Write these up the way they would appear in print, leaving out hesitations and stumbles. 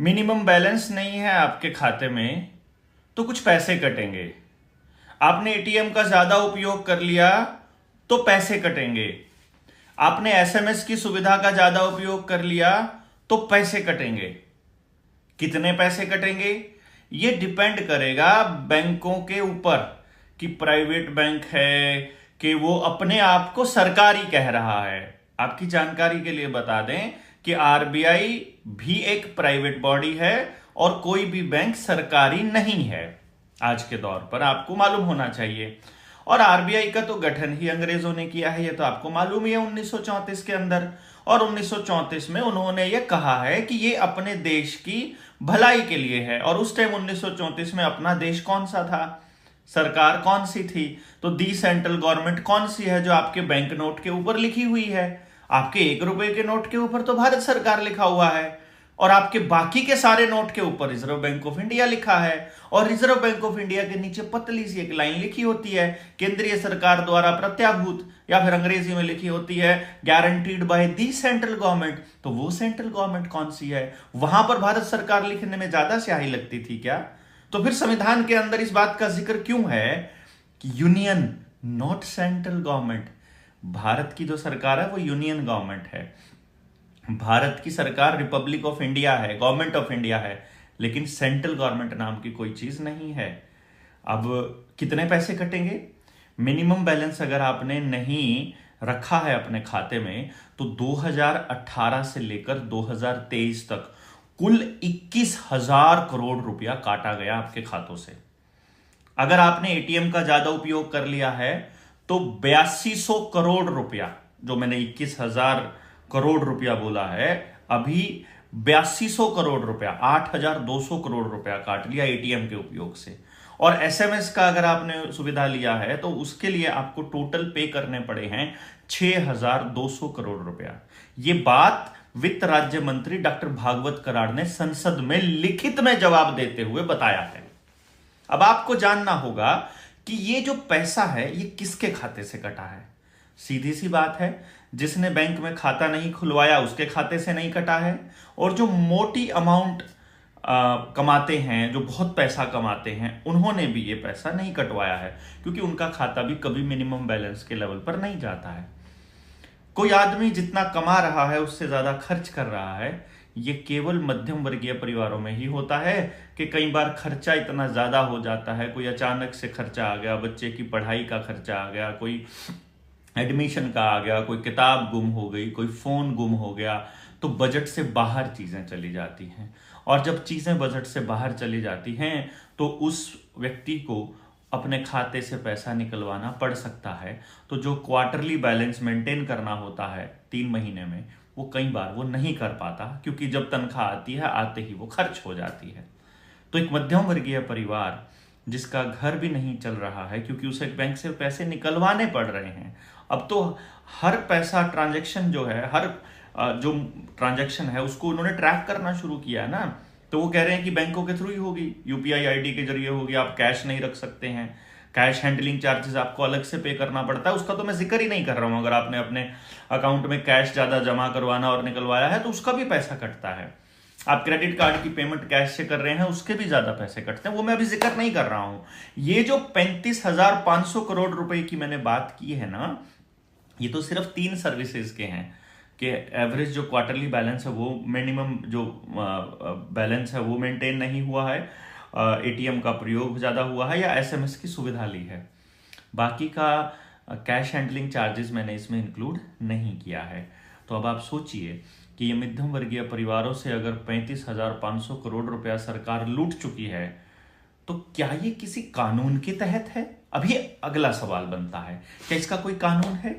Minimum balance नहीं है आपके खाते में तो कुछ पैसे कटेंगे। आपने एटीएम का ज्यादा उपयोग कर लिया तो पैसे कटेंगे। आपने एसएमएस की सुविधा का ज्यादा उपयोग कर लिया तो पैसे कटेंगे। कितने पैसे कटेंगे ये डिपेंड करेगा बैंकों के ऊपर कि प्राइवेट बैंक है कि वो अपने आप को सरकारी कह रहा है। आपकी जानकारी के लिए बता दें कि आरबीआई भी एक प्राइवेट बॉडी है और कोई भी बैंक सरकारी नहीं है। आज के दौर पर आपको मालूम होना चाहिए। और आरबीआई का तो गठन ही अंग्रेजों ने किया है, ये तो आपको मालूम ही है, 1934 के अंदर। और 1934 में उन्होंने ये कहा है कि ये अपने देश की भलाई के लिए है। और उस टाइम 1934 में अपना देश कौन सा था, सरकार कौन सी थी? तो दी सेंट्रल गवर्नमेंट कौन सी है जो आपके बैंक नोट के ऊपर लिखी हुई है? आपके 1 रुपए के नोट के ऊपर तो भारत सरकार लिखा हुआ है और आपके बाकी के सारे नोट के ऊपर रिजर्व बैंक ऑफ इंडिया लिखा है। और रिजर्व बैंक ऑफ इंडिया के नीचे पतली सी एक लाइन लिखी होती है, केंद्रीय सरकार द्वारा प्रत्याभूत, या फिर अंग्रेजी में लिखी होती है guaranteed by the central government. तो वो सेंट्रल गवर्नमेंट कौन सी है? वहां पर भारत सरकार लिखने में ज्यादा स्याही लगती थी क्या? तो फिर संविधान के अंदर इस बात का जिक्र क्यों है कि union not central government? Bharat की जो सरकार है वो यूनियन गवर्नमेंट है। भारत की सरकार रिपब्लिक ऑफ इंडिया है, गवर्नमेंट ऑफ इंडिया है, लेकिन सेंट्रल गवर्नमेंट नाम की कोई चीज नहीं है। अब कितने पैसे कटेंगे? मिनिमम बैलेंस अगर आपने नहीं रखा है अपने खाते में तो 2018 से लेकर 2023 तक कुल 21,000 करोड़ रुपया काटा गया आपके खातों से। अगर आपने एटीएम का ज्यादा उपयोग कर लिया है तो 8200 करोड़ रुपया, जो मैंने 21,000 करोड़ रुपया बोला है, अभी 8200 करोड़ रुपया, 8,200 करोड़ रुपया काट लिया एटीएम के उपयोग से। और एसएमएस का अगर आपने सुविधा लिया है तो उसके लिए आपको टोटल पे करने पड़े हैं 6,200 करोड़ रुपया। ये बात वित्त राज्य मंत्री डॉक्टर भागवत कराड़ ने संसद में लिखित में जवाब देते हुए बताया है। अब आपको जानना होगा कि ये जो पैसा है ये किसके खाते से कटा है। सीधी सी बात है, जिसने बैंक में खाता नहीं खुलवाया उसके खाते से नहीं कटा है, और जो मोटी अमाउंट कमाते हैं, जो बहुत पैसा कमाते हैं, उन्होंने भी ये पैसा नहीं कटवाया है, क्योंकि उनका खाता भी कभी मिनिमम बैलेंस के लेवल पर नहीं जाता है। कोई आदमी जितना कमा रहा है उससे ज्यादा खर्च कर रहा है, ये केवल मध्यम वर्गीय परिवारों में ही होता है कि कई बार खर्चा इतना ज्यादा हो जाता है, कोई अचानक से खर्चा आ गया, बच्चे की पढ़ाई का खर्चा आ गया, कोई एडमिशन का आ गया, कोई किताब गुम हो गई, कोई फोन गुम हो गया, तो बजट से बाहर चीजें चली जाती हैं। और जब चीजें बजट से बाहर चली जाती हैं तो उस व्यक्ति को अपने खाते से पैसा निकलवाना पड़ सकता है। तो जो क्वार्टरली बैलेंस मेंटेन करना होता है 3 महीने में, वो कई बार वो नहीं कर पाता, क्योंकि जब तनख्वाह आती है आते ही वो खर्च हो जाती है। तो एक मध्यम वर्गीय परिवार जिसका घर भी नहीं चल रहा है क्योंकि उसे बैंक से पैसे निकलवाने पड़ रहे हैं, अब तो हर पैसा ट्रांजैक्शन जो है, हर जो ट्रांजैक्शन है उसको उन्होंने ट्रैक करना शुरू किया है ना। तो वो कह रहे हैं कि बैंकों के थ्रू ही होगी, यूपीआई आईडी के जरिए होगी, आप कैश नहीं रख सकते हैं, कैश हैंडलिंग चार्जेस आपको अलग से पे करना पड़ता है। उसका तो मैं जिक्र ही नहीं कर रहा हूं। अगर आपने अपने अकाउंट में कैश ज्यादा जमा करवाना और निकलवाया है तो उसका भी पैसा कटता है। आप क्रेडिट कार्ड की पेमेंट कैश से कर रहे हैं उसके भी ज्यादा पैसे कटते हैं, वो मैं अभी जिक्र नहीं कर रहा हूं। ये जो 35,500 करोड़ रुपए की मैंने बात की है ना, ये तो सिर्फ 3 सर्विसेज के हैं कि एवरेज जो क्वार्टरली बैलेंस है वो मिनिमम जो बैलेंस है वो मेंटेन नहीं हुआ है, एटीएम का प्रयोग ज्यादा हुआ है, या एसएमएस की सुविधा ली है। बाकी का कैश हैंडलिंग चार्जेस मैंने इसमें इंक्लूड नहीं किया है। तो अब आप सोचिए कि ये मध्यम वर्गीय परिवारों से अगर 35,500 करोड़ रुपया सरकार लूट चुकी है तो क्या ये किसी कानून के तहत है? अभी अगला सवाल बनता है, क्या इसका कोई कानून है?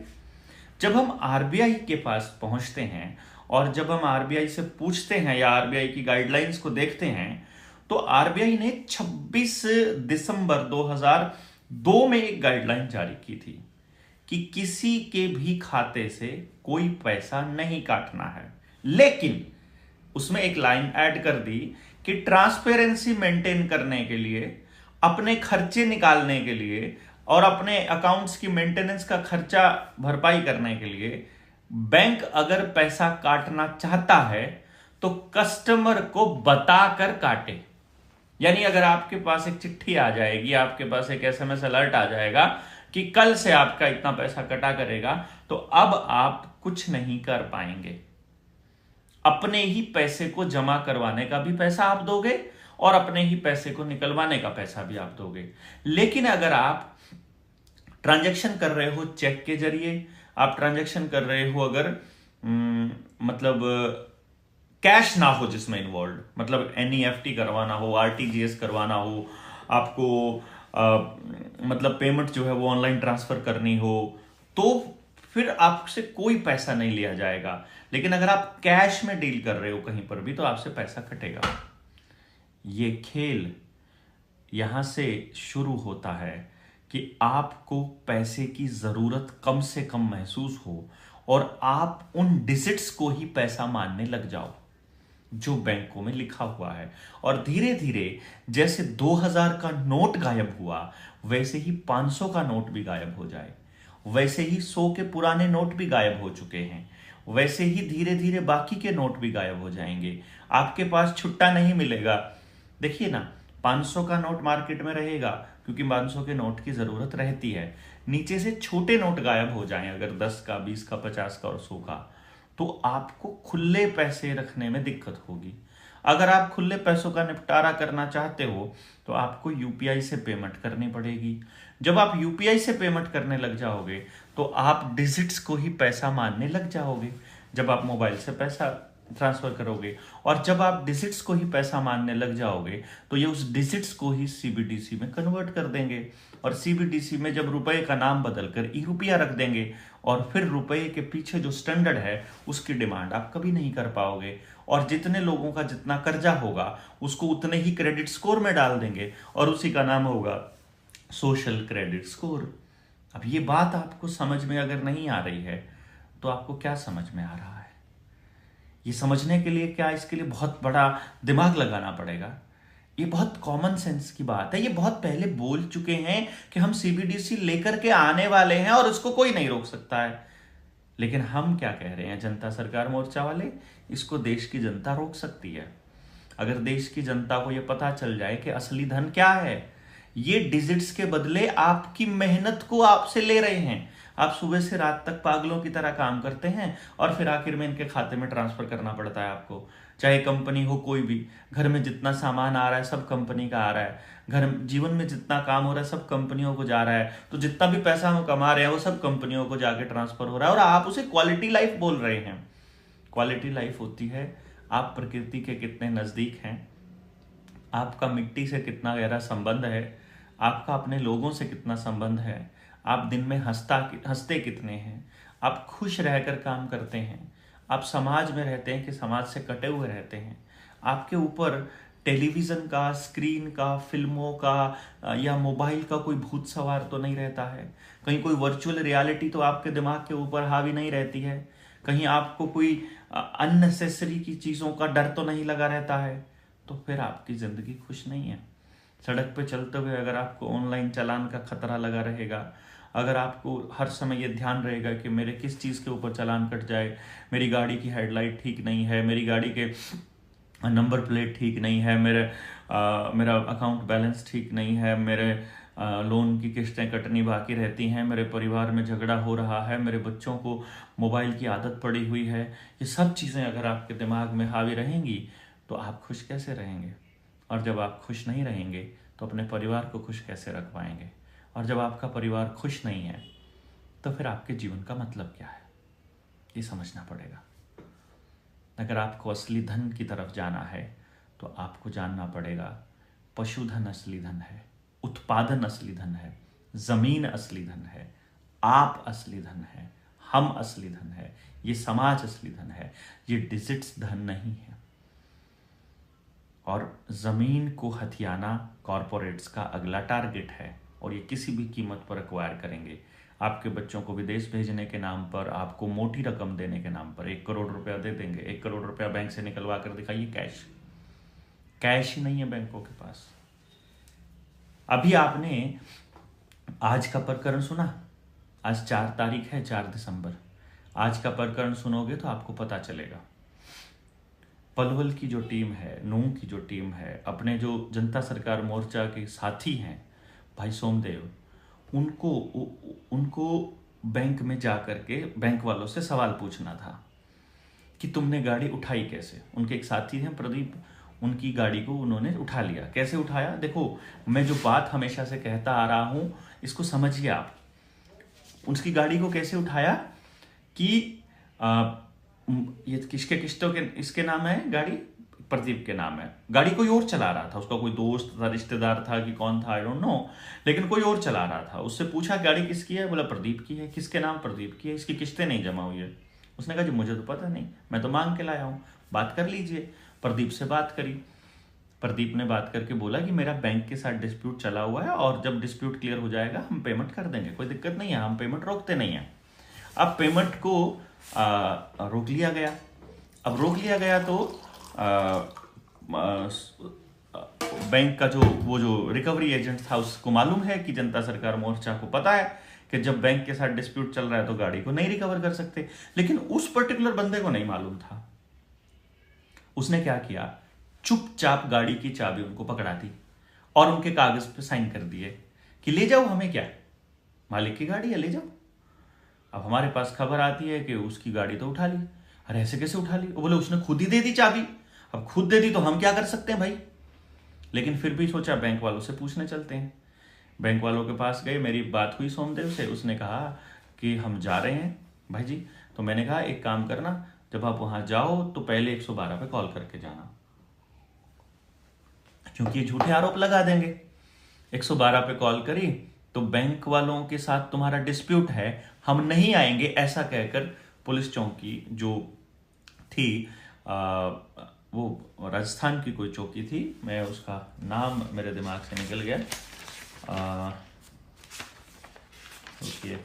जब हम आरबीआई के पास पहुंचते हैं और जब हम आरबीआई से पूछते हैं या आरबीआई की गाइडलाइंस को देखते हैं, तो आरबीआई ने 26 दिसंबर 2002 में एक गाइडलाइन जारी की थी कि किसी के भी खाते से कोई पैसा नहीं काटना है, लेकिन उसमें एक लाइन ऐड कर दी कि ट्रांसपेरेंसी मेंटेन करने के लिए, अपने खर्चे निकालने के लिए और अपने अकाउंट्स की मेंटेनेंस का खर्चा भरपाई करने के लिए बैंक अगर पैसा काटना चाहता है तो कस्टमर को बताकर काटे। यानी अगर आपके पास एक चिट्ठी आ जाएगी, आपके पास एक एसएमएस अलर्ट आ जाएगा कि कल से आपका इतना पैसा कटा करेगा, तो अब आप कुछ नहीं कर पाएंगे। अपने ही पैसे को जमा करवाने का भी पैसा आप दोगे और अपने ही पैसे को निकलवाने का पैसा भी आप दोगे। लेकिन अगर आप ट्रांजैक्शन कर रहे हो चेक के जरिए, आप ट्रांजैक्शन कर रहे हो अगर मतलब कैश ना हो जिसमें इन्वॉल्व, मतलब एनईएफटी करवाना हो, आरटीजीएस करवाना हो, आपको मतलब पेमेंट जो है वो ऑनलाइन ट्रांसफर करनी हो, तो फिर आपसे कोई पैसा नहीं लिया जाएगा। लेकिन अगर आप कैश में डील कर रहे हो कहीं पर भी, तो आपसे पैसा कटेगा। ये खेल यहां से शुरू होता है कि आपको पैसे की जरूरत कम से कम महसूस हो और आप उन डिजिट्स को ही पैसा मानने लग जाओ जो बैंकों में लिखा हुआ है। और धीरे धीरे जैसे 2000 का नोट गायब हुआ, वैसे ही 500 का नोट भी गायब हो जाए, वैसे ही 100 के पुराने नोट भी गायब हो चुके हैं, वैसे ही धीरे धीरे बाकी के नोट भी गायब हो जाएंगे। आपके पास छुट्टा नहीं मिलेगा। देखिए ना, 500 का नोट मार्केट में रहेगा क्योंकि 500 के नोट की जरूरत रहती है। नीचे से छोटे नोट गायब हो जाएं, अगर 10 का, 20 का, 50 का और 100 का, तो आपको खुले पैसे रखने में दिक्कत होगी। अगर आप खुले पैसों का निपटारा करना चाहते हो तो आपको यूपीआई से पेमेंट करनी पड़ेगी। जब आप यूपीआई से पेमेंट करने लग जाओगे तो आप डिजिट्स को ही पैसा मानने लग जाओगे। जब आप मोबाइल से पैसा ट्रांसफर करोगे और जब आप डिजिट्स को ही पैसा मानने लग जाओगे तो ये उस डिजिट्स को ही सीबीडीसी में कन्वर्ट कर देंगे, और सीबीडीसी में जब रुपए का नाम बदलकर ई रुपया रख देंगे, और फिर रुपए के पीछे जो स्टैंडर्ड है उसकी डिमांड आप कभी नहीं कर पाओगे। और जितने लोगों का जितना कर्जा होगा उसको उतने ही क्रेडिट स्कोर में डाल देंगे, और उसी का नाम होगा सोशल क्रेडिट स्कोर। अब ये बात आपको समझ में अगर नहीं आ रही है तो आपको क्या समझ में आ रहा है? ये समझने के लिए क्या इसके लिए बहुत बड़ा दिमाग लगाना पड़ेगा? ये बहुत कॉमन सेंस की बात है। ये बहुत पहले बोल चुके हैं कि हम सीबीडीसी लेकर के आने वाले हैं और उसको कोई नहीं रोक सकता है। लेकिन हम क्या कह रहे हैं, जनता सरकार मोर्चा वाले, इसको देश की जनता रोक सकती है। अगर देश की जनता को यह पता चल जाए कि असली धन क्या है, ये डिजिट्स के बदले आपकी मेहनत को आपसे ले रहे हैं। आप सुबह से रात तक पागलों की तरह काम करते हैं और फिर आखिर में इनके खाते में ट्रांसफर करना पड़ता है आपको। चाहे कंपनी हो कोई भी, घर में जितना सामान आ रहा है सब कंपनी का आ रहा है, घर जीवन में जितना काम हो रहा है सब कंपनियों को जा रहा है, तो जितना भी पैसा हम कमा रहे हैं वो सब कंपनियों को जाके ट्रांसफर हो रहा है, और आप उसे क्वालिटी लाइफ बोल रहे हैं। क्वालिटी लाइफ होती है आप प्रकृति के कितने नजदीक हैं, आपका मिट्टी से कितना गहरा संबंध है, आपका अपने लोगों से कितना संबंध है, आप दिन में हंसते कितने हैं, आप खुश रहकर काम करते हैं, आप समाज में रहते हैं कि समाज से कटे हुए रहते हैं। आपके ऊपर टेलीविजन का, स्क्रीन का, फिल्मों का या मोबाइल का कोई भूत सवार तो नहीं रहता है। कहीं कोई वर्चुअल रियलिटी तो आपके दिमाग के ऊपर हावी नहीं रहती है। कहीं आपको कोई अननेसेसरी की चीज़ों का डर तो नहीं लगा रहता है। तो फिर आपकी ज़िंदगी खुश नहीं है। सड़क पे चलते हुए अगर आपको ऑनलाइन चालान का खतरा लगा रहेगा, अगर आपको हर समय ये ध्यान रहेगा कि मेरे किस चीज़ के ऊपर चालान कट जाए, मेरी गाड़ी की हेडलाइट ठीक नहीं है, मेरी गाड़ी के नंबर प्लेट ठीक नहीं है, मेरा अकाउंट बैलेंस ठीक नहीं है, मेरे लोन की किस्तें कटनी बाकी रहती हैं, मेरे परिवार में झगड़ा हो रहा है, मेरे बच्चों को मोबाइल की आदत पड़ी हुई है, ये सब चीज़ें अगर आपके दिमाग में हावी रहेंगी तो आप खुश कैसे रहेंगे? और जब आप खुश नहीं रहेंगे तो अपने परिवार को खुश कैसे रख पाएंगे? और जब आपका परिवार खुश नहीं है तो फिर आपके जीवन का मतलब क्या है, ये समझना पड़ेगा। अगर आपको असली धन की तरफ जाना है तो आपको जानना पड़ेगा पशुधन असली धन है, उत्पादन असली धन है, जमीन असली धन है, आप असली धन है, हम असली धन है, ये समाज असली धन है, ये डिजिट्स धन नहीं है। और जमीन को हथियाना कॉरपोरेट्स का अगला टारगेट है और ये किसी भी कीमत पर एक्वायर करेंगे। आपके बच्चों को विदेश भेजने के नाम पर, आपको मोटी रकम देने के नाम पर 1 करोड़ रुपया दे देंगे। 1 करोड़ रुपया बैंक से निकलवा कर दिखाइए, कैश ही नहीं है बैंकों के पास। अभी आपने आज का प्रकरण सुना, आज 4 तारीख है, 4 दिसंबर। आज का प्रकरण सुनोगे तो आपको पता चलेगा। पलवल की जो टीम है, नूंह की जो टीम है, अपने जो जनता सरकार मोर्चा के साथी हैं भाई सोमदेव, उनको उनको बैंक में जा करके बैंक वालों से सवाल पूछना था कि तुमने गाड़ी उठाई कैसे। उनके एक साथी हैं प्रदीप, उनकी गाड़ी को उन्होंने उठा लिया। कैसे उठाया? देखो, मैं जो बात हमेशा से कहता आ रहा हूं, इसको समझिए आप। उसकी गाड़ी को कैसे उठाया कि ये किसके किस्तों के इसके नाम है गाड़ी, प्रदीप के नाम है। गाड़ी कोई और चला रहा था, उसका कोई दोस्त था, रिश्तेदार था कि कौन था, आई डोंट नो, लेकिन कोई और चला रहा था। उससे पूछा गाड़ी किसकी है? बोला प्रदीप की है। किसके नाम? प्रदीप की है। इसकी किस्तें नहीं जमा हुई है। उसने कहा जी मुझे तो पता नहीं, मैं तो मांग के लाया हूँ, बात कर लीजिए। प्रदीप से बात करी। प्रदीप ने बात करके बोला कि मेरा बैंक के साथ डिस्प्यूट चला हुआ है और जब डिस्प्यूट क्लियर हो जाएगा हम पेमेंट कर देंगे, कोई दिक्कत नहीं है, हम पेमेंट रोकते नहीं हैं। अब पेमेंट को रोक लिया गया। अब रोक लिया गया तो बैंक का जो रिकवरी एजेंट था उसको मालूम है कि जनता सरकार मोर्चा को पता है कि जब बैंक के साथ डिस्प्यूट चल रहा है तो गाड़ी को नहीं रिकवर कर सकते, लेकिन उस पर्टिकुलर बंदे को नहीं मालूम था। उसने क्या किया, चुपचाप गाड़ी की चाबी उनको पकड़ा दी और उनके कागज पे साइन कर दिए कि ले जाओ, हमें क्या, मालिक की गाड़ी है, ले जाओ। अब हमारे पास खबर आती है कि उसकी गाड़ी तो उठा ली। अरे ऐसे कैसे उठा ली? वो बोले उसने खुद ही दे दी चाबी। अब खुद दे दी तो हम क्या कर सकते हैं भाई। लेकिन फिर भी सोचा बैंक वालों से पूछने चलते हैं। बैंक वालों के पास गए, मेरी बात हुई सोमदेव से, उसने कहा कि हम जा रहे हैं भाई जी। तो मैंने कहा एक काम करना, जब आप वहां जाओ तो पहले 112 पे कॉल करके जाना, क्योंकि ये झूठे आरोप लगा देंगे। 112 पे कॉल करी तो बैंक वालों के साथ तुम्हारा डिस्प्यूट है, हम नहीं आएंगे, ऐसा कहकर पुलिस चौकी जो थी वो राजस्थान की कोई चौकी थी, मैं उसका नाम मेरे दिमाग से निकल गया,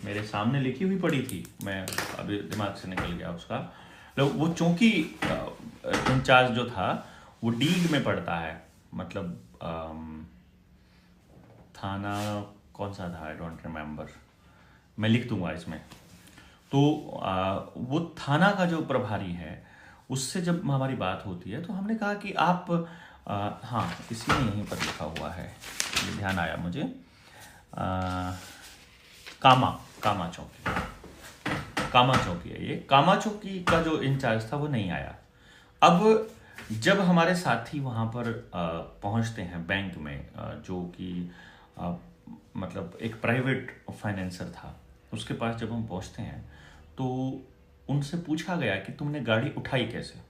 मेरे सामने लिखी हुई पड़ी थी, मैं अभी दिमाग से निकल गया उसका। वो चौकी इंचार्ज जो था वो डीग में पड़ता है, मतलब थाना कौन सा था, आई डोंट रिमेम्बर, मैं लिख दूंगा इसमें। तो वो थाना का जो प्रभारी है उससे जब हमारी बात होती है तो हमने कहा कि आप हाँ इसी में यहीं पर लिखा हुआ है, ये ध्यान आया मुझे, कामा चौकी है ये। कामा चौकी का जो इंचार्ज था वो नहीं आया। अब जब हमारे साथी वहाँ पर पहुँचते हैं बैंक में, जो कि मतलब एक प्राइवेट फाइनेंसर था, उसके पास जब हम पहुँचते हैं तो उनसे पूछा गया कि तुमने गाड़ी उठाई कैसे।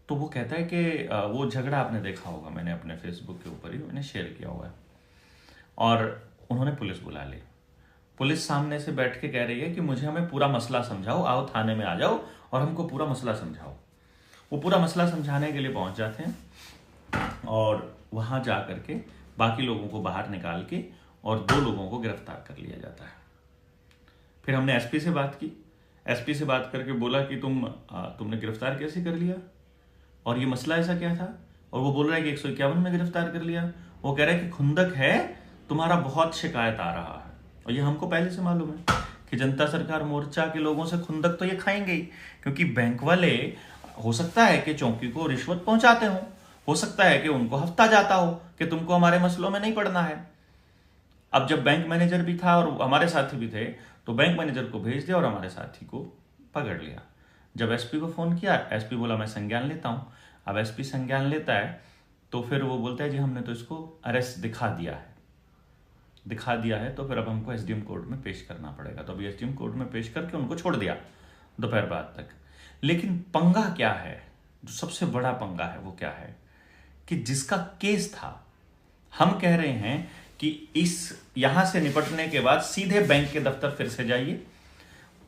तो वो कहता है कि वो झगड़ा आपने देखा होगा, मैंने अपने फेसबुक के ऊपर ही मैंने शेयर किया हुआ है, और उन्होंने पुलिस बुला ली। पुलिस सामने से बैठ के कह रही है कि मुझे हमें पूरा मसला समझाओ, आओ थाने में आ जाओ और हमको पूरा मसला समझाओ। वो पूरा मसला समझाने के लिए पहुंच जाते हैं और वहां जा करके बाकी लोगों को बाहर निकाल के और 2 लोगों को गिरफ्तार कर लिया जाता है। फिर हमने एसपी से बात की, एसपी से बात करके बोला कि तुमने गिरफ्तार कैसे कर लिया और ये मसला ऐसा क्या था, और वो बोल रहा है कि 151 में गिरफ्तार कर लिया। वो कह रहा है कि खुंदक है, तुम्हारा बहुत शिकायत आ रहा है, और ये हमको पहले से मालूम है कि जनता सरकार मोर्चा के लोगों से खुंदक तो ये खाएंगे ही, क्योंकि बैंक वाले हो सकता है कि चौकी को रिश्वत पहुंचाते हो सकता है कि उनको हफ्ता जाता हो कि तुमको हमारे मसलों में नहीं पड़ना है। अब जब बैंक मैनेजर भी था और हमारे साथी भी थे तो बैंक मैनेजर को भेज दिया और हमारे साथी को पकड़ लिया। जब एसपी को फोन किया, एसपी बोला मैं संज्ञान लेता हूं। अब एसपी संज्ञान लेता है तो फिर वो बोलता है जी हमने तो इसको अरेस्ट दिखा दिया है, तो फिर अब हमको एसडीएम कोर्ट में पेश करना पड़ेगा। तो अभी एसडीएम कोर्ट में पेश करके उनको छोड़ दिया दोपहर बाद तक। लेकिन पंगा क्या है, जो सबसे बड़ा पंगा है वो क्या है कि जिसका केस था, हम कह रहे हैं कि इस यहां से निपटने के बाद सीधे बैंक के दफ्तर फिर से जाइए,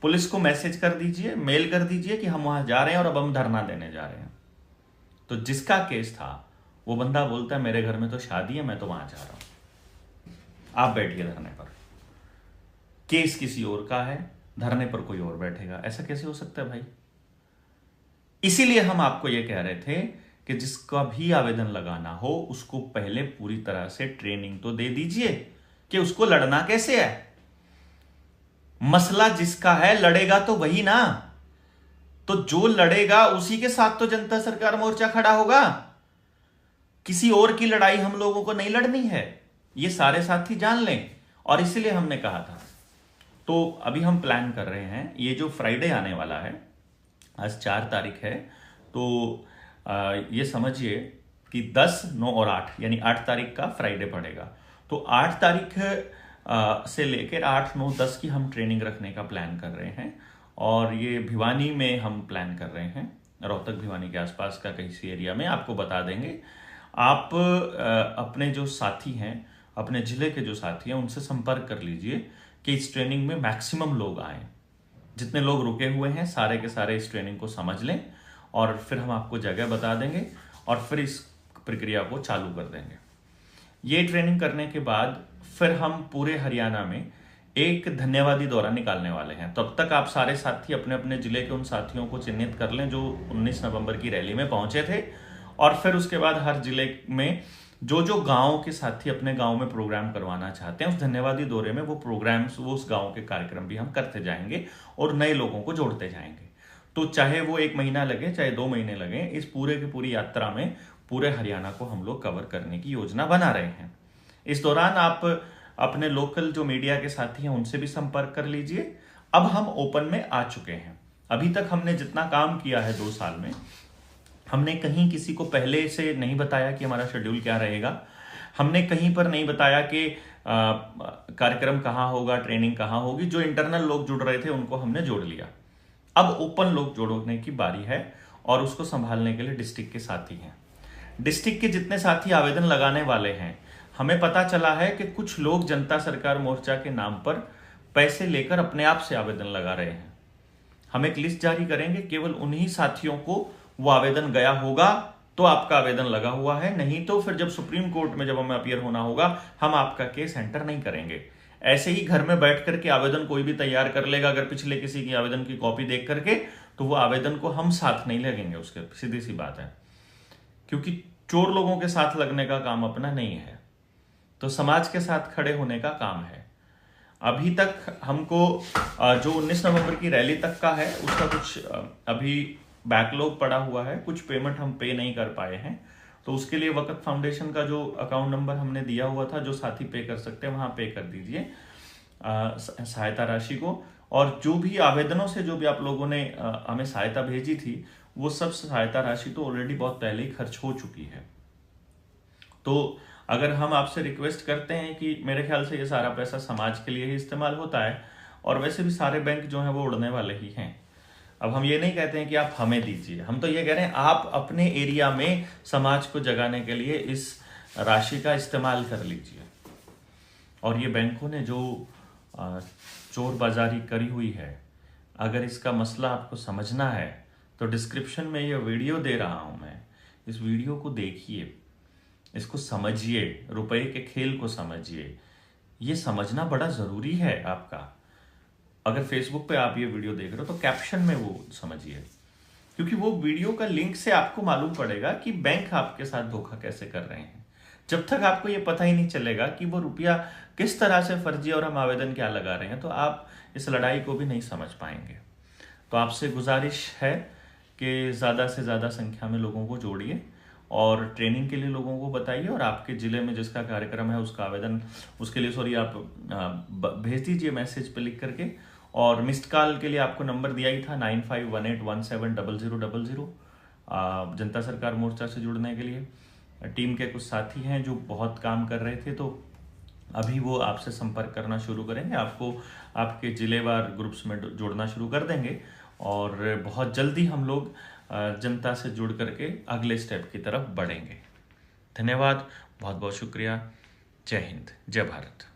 पुलिस को मैसेज कर दीजिए, मेल कर दीजिए कि हम वहां जा रहे हैं और अब हम धरना देने जा रहे हैं। तो जिसका केस था वो बंदा बोलता है मेरे घर में तो शादी है, मैं तो वहां जा रहा हूं, आप बैठिए धरने पर। केस किसी और का है, धरने पर कोई और बैठेगा, ऐसा कैसे हो सकता है भाई। इसीलिए हम आपको यह कह रहे थे कि जिसका भी आवेदन लगाना हो उसको पहले पूरी तरह से ट्रेनिंग तो दे दीजिए कि उसको लड़ना कैसे है। मसला जिसका है लड़ेगा तो वही ना, तो जो लड़ेगा उसी के साथ तो जनता सरकार मोर्चा खड़ा होगा। किसी और की लड़ाई हम लोगों को नहीं लड़नी है, ये सारे साथी जान लें। और इसीलिए हमने कहा था, तो अभी हम प्लान कर रहे हैं, ये जो फ्राइडे आने वाला है, आज 4 तारीख है, तो ये समझिए कि 10, 9 और 8 यानी 8 तारीख का फ्राइडे पड़ेगा। तो 8 तारीख से लेकर 8, 9, 10 की हम ट्रेनिंग रखने का प्लान कर रहे हैं। और ये भिवानी में हम प्लान कर रहे हैं, रोहतक भिवानी के आसपास का किसी एरिया में, आपको बता देंगे। आप अपने जो साथी हैं, अपने जिले के जो साथी हैं, उनसे संपर्क कर लीजिए कि इस ट्रेनिंग में मैक्सिमम लोग आएँ। जितने लोग रुके हुए हैं सारे के सारे इस ट्रेनिंग को समझ लें, और फिर हम आपको जगह बता देंगे और फिर इस प्रक्रिया को चालू कर देंगे। ये ट्रेनिंग करने के बाद फिर हम पूरे हरियाणा में एक धन्यवादी दौरा निकालने वाले हैं। तब तक आप सारे साथी अपने अपने जिले के उन साथियों को चिन्हित कर लें जो 19 नवंबर की रैली में पहुंचे थे, और फिर उसके बाद हर जिले में जो जो गांव के साथी अपने गांव में प्रोग्राम करवाना चाहते हैं, उस धन्यवादी दौरे में वो प्रोग्राम्स, वो उस गांव के कार्यक्रम भी हम करते जाएंगे और नए लोगों को जोड़ते जाएंगे। तो चाहे वो 1 महीना लगे, चाहे 2 महीने लगे, इस पूरे की पूरी यात्रा में पूरे हरियाणा को हम लोग कवर करने की योजना बना रहे हैं। इस दौरान आप अपने लोकल जो मीडिया के साथी हैं उनसे भी संपर्क कर लीजिए। अब हम ओपन में आ चुके हैं। अभी तक हमने जितना काम किया है 2 साल में, हमने कहीं किसी को पहले से नहीं बताया कि हमारा शेड्यूल क्या रहेगा। हमने कहीं पर नहीं बताया कि कार्यक्रम कहाँ होगा, ट्रेनिंग कहाँ होगी। जो इंटरनल लोग जुड़ रहे थे उनको हमने जोड़ लिया। अब ओपन लोग जोड़ने की बारी है, और उसको संभालने के लिए डिस्ट्रिक्ट के साथी हैं। डिस्ट्रिक्ट के जितने साथी आवेदन लगाने वाले हैं, हमें पता चला है कि कुछ लोग जनता सरकार मोर्चा के नाम पर पैसे लेकर अपने आप से आवेदन लगा रहे हैं। हम एक लिस्ट जारी करेंगे, केवल उन्हीं साथियों को वो आवेदन गया होगा तो आपका आवेदन लगा हुआ है, नहीं तो फिर जब सुप्रीम कोर्ट में जब हमें अपीयर होना होगा, हम आपका केस एंटर नहीं करेंगे। ऐसे ही घर में बैठ करके आवेदन कोई भी तैयार कर लेगा, अगर पिछले किसी की आवेदन की कॉपी देख करके, तो वो आवेदन को हम साथ नहीं लगेंगे उसके, सीधी सी बात है। क्योंकि चोर लोगों के साथ लगने का काम अपना नहीं है, तो समाज के साथ खड़े होने का काम है। अभी तक हमको जो 19 नवंबर की रैली तक का है उसका कुछ अभी बैकलॉग पड़ा हुआ है, कुछ पेमेंट हम पे नहीं कर पाए हैं। तो उसके लिए वक़्त फाउंडेशन का जो अकाउंट नंबर हमने दिया हुआ था, जो साथी पे कर सकते हैं वहां पे कर दीजिए सहायता राशि को। और जो भी आवेदनों से जो भी आप लोगों ने हमें सहायता भेजी थी, वो सब सहायता राशि तो ऑलरेडी बहुत पहले ही खर्च हो चुकी है। तो अगर हम आपसे रिक्वेस्ट करते हैं कि मेरे ख्याल से ये सारा पैसा समाज के लिए ही इस्तेमाल होता है, और वैसे भी सारे बैंक जो हैं वो उड़ने वाले ही हैं। अब हम ये नहीं कहते हैं कि आप हमें दीजिए, हम तो ये कह रहे हैं आप अपने एरिया में समाज को जगाने के लिए इस राशि का इस्तेमाल कर लीजिए। और ये बैंकों ने जो चोर बाजारी करी हुई है, अगर इसका मसला आपको समझना है तो डिस्क्रिप्शन में ये वीडियो दे रहा हूं मैं, इस वीडियो को देखिए, इसको समझिए, रुपए के खेल को समझिए। ये समझना बड़ा जरूरी है आपका। अगर फेसबुक पे आप ये वीडियो देख रहे हो तो कैप्शन में वो समझिए, क्योंकि वो वीडियो का लिंक से आपको मालूम पड़ेगा कि बैंक आपके साथ धोखा कैसे कर रहे हैं। जब तक आपको ये पता ही नहीं चलेगा कि वो रुपया किस तरह से फर्जी और हम आवेदन क्या लगा रहे हैं, तो आप इस लड़ाई को भी नहीं समझ पाएंगे। तो आपसे गुजारिश है कि ज़्यादा से ज़्यादा संख्या में लोगों को जोड़िए और ट्रेनिंग के लिए लोगों को बताइए, और आपके ज़िले में जिसका कार्यक्रम है उसका आवेदन, उसके लिए आप भेज दीजिए मैसेज पे लिख करके। और मिस्ड कॉल के लिए आपको नंबर दिया ही था 9518170000, जनता सरकार मोर्चा से जुड़ने के लिए। टीम के कुछ साथी हैं जो बहुत काम कर रहे थे, तो अभी वो आपसे संपर्क करना शुरू करेंगे, आपको आपके जिलेवार ग्रुप्स में जोड़ना शुरू कर देंगे, और बहुत जल्दी हम लोग जनता से जुड़ करके अगले स्टेप की तरफ बढ़ेंगे। धन्यवाद, बहुत बहुत शुक्रिया। जय हिंद, जय भारत।